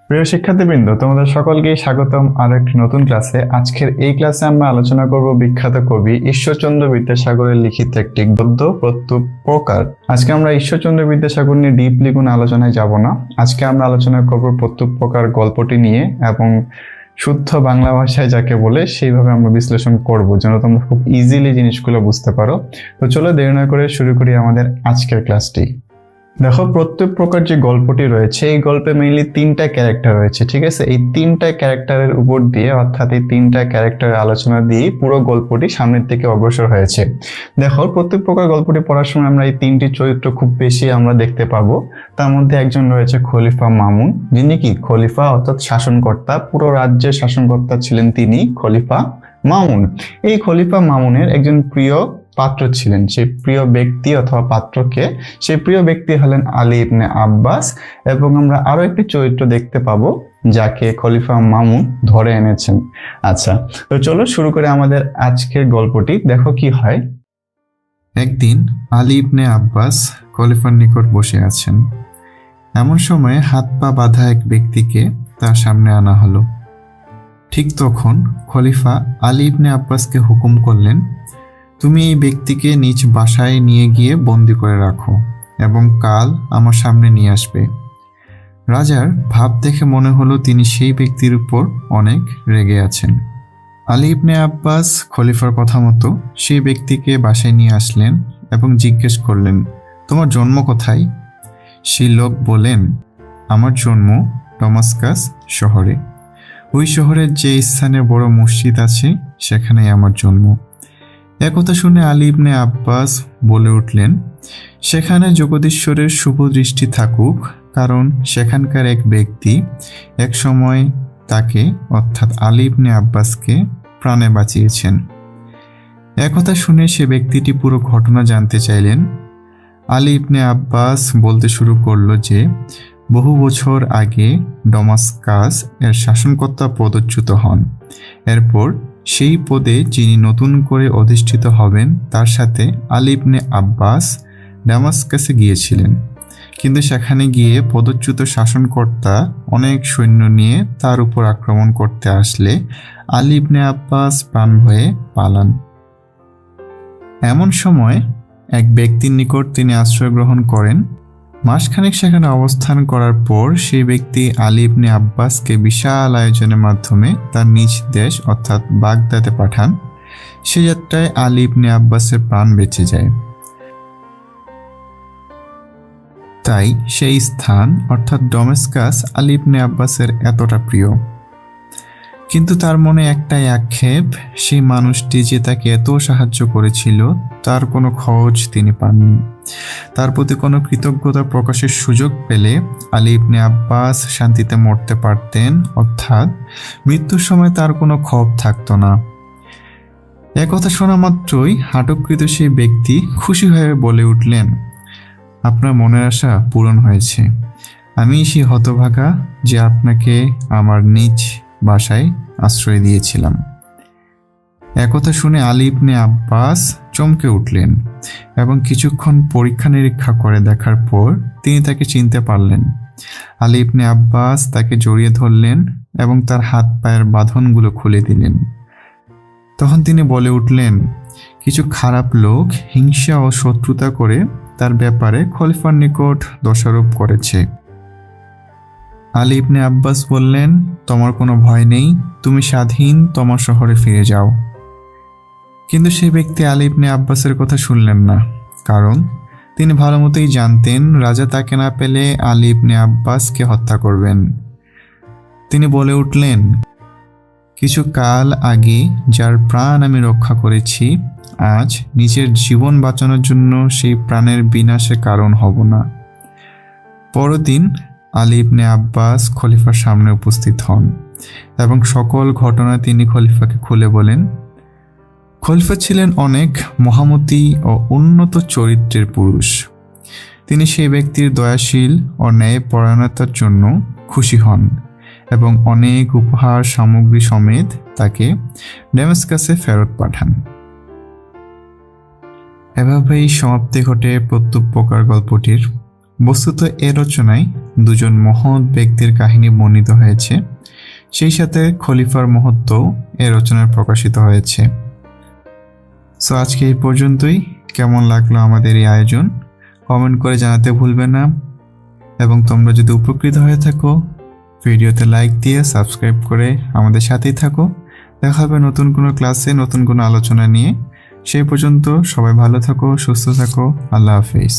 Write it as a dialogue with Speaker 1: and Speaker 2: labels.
Speaker 1: প্রিয় শিক্ষার্থীবৃন্দ, তোমাদের সকলকে স্বাগতম আরো একটি নতুন ক্লাসে। আজকের এই ক্লাসে আমরা আলোচনা করব বিখ্যাত কবি ঈশ্বরচন্দ্র বিদ্যাসাগরের লিখিত একটি গদ্য প্রত্যুপ প্রকার। আজকে আমরা ঈশ্বরচন্দ্র বিদ্যাসাগর নিয়ে ডিপলি কোনো আলোচনায় যাব না। আজকে আমরা আলোচনা করব প্রত্যুপ প্রকার গল্পটি নিয়ে এবং শুদ্ধ বাংলা ভাষায় যাকে বলে সেইভাবে আমরা বিশ্লেষণ করব, যেন তোমরা খুব ইজিলি জিনিসগুলো বুঝতে পারো। তো চলো দেরি না করে শুরু করি আমাদের আজকের ক্লাসটি। দেখো, প্রত্যেক প্রকার যে গল্পটি রয়েছে এই গল্পে মেইনলি তিনটা ক্যারেক্টার রয়েছে, ঠিক আছে। এই তিনটা ক্যারেক্টারের উপর দিয়ে, অর্থাৎ এই তিনটা ক্যারেক্টারের আলোচনা দিয়ে পুরো গল্পটি সামনের দিকে অগ্রসর হয়েছে। দেখো, প্রত্যেক প্রকার গল্পটি পড়ার সময় আমরা এই তিনটি চরিত্র খুব বেশি আমরা দেখতে পাবো। তার মধ্যে একজন রয়েছে খলিফা মামুন, যিনি কি খলিফা অর্থাৎ শাসনকর্তা, পুরো রাজ্যের শাসনকর্তা ছিলেন তিনি খলিফা মামুন। এই খলিফা মামুনের একজন প্রিয় পাত্র ছিলেন। সেই প্রিয় ব্যক্তি অথবা পাত্রকে, সেই প্রিয় ব্যক্তি হলেন আলী ইবনে আব্বাস। এবং আমরা আরো একটি চরিত্র দেখতে পাবো যাকে খলিফা মামুন ধরে এনেছেন। আচ্ছা, তো চলো শুরু করে আমাদের আজকের গল্পটি। দেখো কি হয়।
Speaker 2: একদিন আলী ইবনে আব্বাস খলিফার নিকট বসে আছেন। এমন সময় হাত পা বাঁধা এক ব্যক্তিকে তার সামনে আনা হলো। ঠিক তখন খলিফা আলী ইবনে আব্বাসকে হুকুম করলেন, তুমি এই ব্যক্তিকে নিজ বাসায় নিয়ে গিয়ে বন্দি করে রাখো এবং কাল আমার সামনে নিয়ে আসবে। রাজার ভাব দেখে মনে হলো তিনি সেই ব্যক্তির উপর অনেক রেগে আছেন। আলী ইবনে আব্বাস খলিফার কথা মতো সেই ব্যক্তিকে বাসায় নিয়ে আসলেন এবং জিজ্ঞেস করলেন, তোমার জন্ম কোথায়? সেই লোক বলেন, আমার জন্ম ডমাস্কাস শহরে। ওই শহরের যে স্থানে বড় মসজিদ আছে সেখানেই আমার জন্ম। একথা শুনে আলী ইবনে আব্বাস বলে উঠলেন, সেখানে জগদীশ্বরের শুভ দৃষ্টি থাকুক, কারণ সেখানকার এক ব্যক্তি এক সময় তাকে অর্থাৎ আলী ইবনে আব্বাসকে প্রাণে বাঁচিয়েছেন। একথা শুনে সে ব্যক্তিটি পুরো ঘটনা জানতে চাইলেন। আলী ইবনে আব্বাস বলতে শুরু করল যে বহু বছর আগে ডমাস্কাস এর শাসনকর্তা পদচ্যুত হন। এরপর সেই পদে যিনি নতুন করে অধিষ্ঠিত হবেন তার সাথে আলী ইবনে আব্বাস ডমাস্কাসে গিয়েছিলেন। কিন্তু সেখানে গিয়ে পদচ্যুত শাসনকর্তা অনেক সৈন্য নিয়ে তার উপর আক্রমণ করতে আসলে আলী ইবনে আব্বাস প্রাণ ভয়ে পালান। এমন সময় এক ব্যক্তির নিকট তিনি আশ্রয় গ্রহণ করেন। মাসখানেক সেখানে অবস্থান করার পর সেই ব্যক্তি আলী ইবনে আব্বাসকে বিশাল আয়োজনের মাধ্যমে তার নিজ দেশ অর্থাৎ বাগদাদে পাঠান। সে যাত্রায় আলী ইবনে আব্বাসের প্রাণ বেঁচে যায়। তাই সেই স্থান অর্থাৎ ডমাস্কাস আলী ইবনে আব্বাসের এতটা প্রিয়। কিন্তু তার মনে একটাই আক্ষেপ, সেই মানুষটি যে তাকে এত সাহায্য করেছিল তার কোনো খোঁজ তিনি পাননি। তার প্রতি কোনো কৃতজ্ঞতা প্রকাশের সুযোগ পেলে আলী ইবনে আব্বাস শান্তিতে মরতে পারতেন, অর্থাৎ মৃত্যুর সময় তার কোনো ক্ষোভ থাকতো না। একথা শোনা মাত্রই আটককৃত সেই ব্যক্তি খুশি হয়ে বলে উঠলেন, আপনার মনের আশা পূরণ হয়েছে। আমি সেই হতভাগা যে আপনাকে আমার নিজ বাসায় আশ্রয় দিয়েছিলাম। একথা শুনে আলী ইবনে আব্বাস চমকে উঠলেন এবং কিছুক্ষণ পরীক্ষা নিরীক্ষা করে দেখার পর তিনি তাকে চিনতে পারলেন। আলী ইবনে আব্বাস তাকে জড়িয়ে ধরলেন এবং তার হাত পায়ের বাঁধনগুলো খুলে দিলেন। তখন তিনি বলে উঠলেন, কিছু খারাপ লোক হিংসা ও শত্রুতা করে তার ব্যাপারে খলিফার নিকট দোষারোপ করেছে। আলী ইবনে আব্বাস বললেন, তোমার কোনো ভয় নেই, তুমি স্বাধীন তোমার শহরে ফিরে যাও। কিন্তু সেই ব্যক্তি আলী ইবনে আব্বাসের কথা শুনলেন না, কারণ তিনি ভালো মতোই জানতেন রাজা তাকে না পেলে আলী ইবনে আব্বাসকে হত্যা করবেন। তিনি বলে উঠলেন, কিছু কাল আগে যার প্রাণ আমি রক্ষা করেছি, আজ নিজের জীবন বাঁচানোর জন্য সেই প্রাণের বিনাশের কারণ হব না। পরদিন আলী ইবনে আব্বাস খলিফার সামনে উপস্থিত হন এবং সকল ঘটনা তিনি খলিফাকে খুলে বলেন। খলিফা ছিলেন অনেক মহামতি ও উন্নত চরিত্রের পুরুষ। তিনি সেই ব্যক্তির দয়াশীল ও ন্যায়পরায়ণতার জন্য খুশি হন এবং অনেক উপহার সামগ্রী সমেত তাকে ডেমাস্কাসে ফেরত পাঠান। এভাবেই সমাপ্তি ঘটে প্রত্যুপ প্রকার গল্পটির। বস্তুত এ রচনায় দুজন মহৎ ব্যক্তির কাহিনী বর্ণিত হয়েছে, সেই সাথে খলিফার মহত্বও এ রচনায় প্রকাশিত হয়েছে। সো আজকে এই পর্যন্তই। কেমন লাগলো আমাদের এই আয়োজন কমেন্ট করে জানাতে ভুলবে না, এবং তোমরা যদি উপকৃত হয়ে থাকো ভিডিওতে লাইক দিয়ে সাবস্ক্রাইব করে আমাদের সাথেই থাকো। দেখা হবে নতুন কোনো ক্লাসে নতুন কোনো আলোচনা নিয়ে। সেই পর্যন্ত সবাই ভালো থাকো, সুস্থ থাকো। আল্লাহ হাফেজ।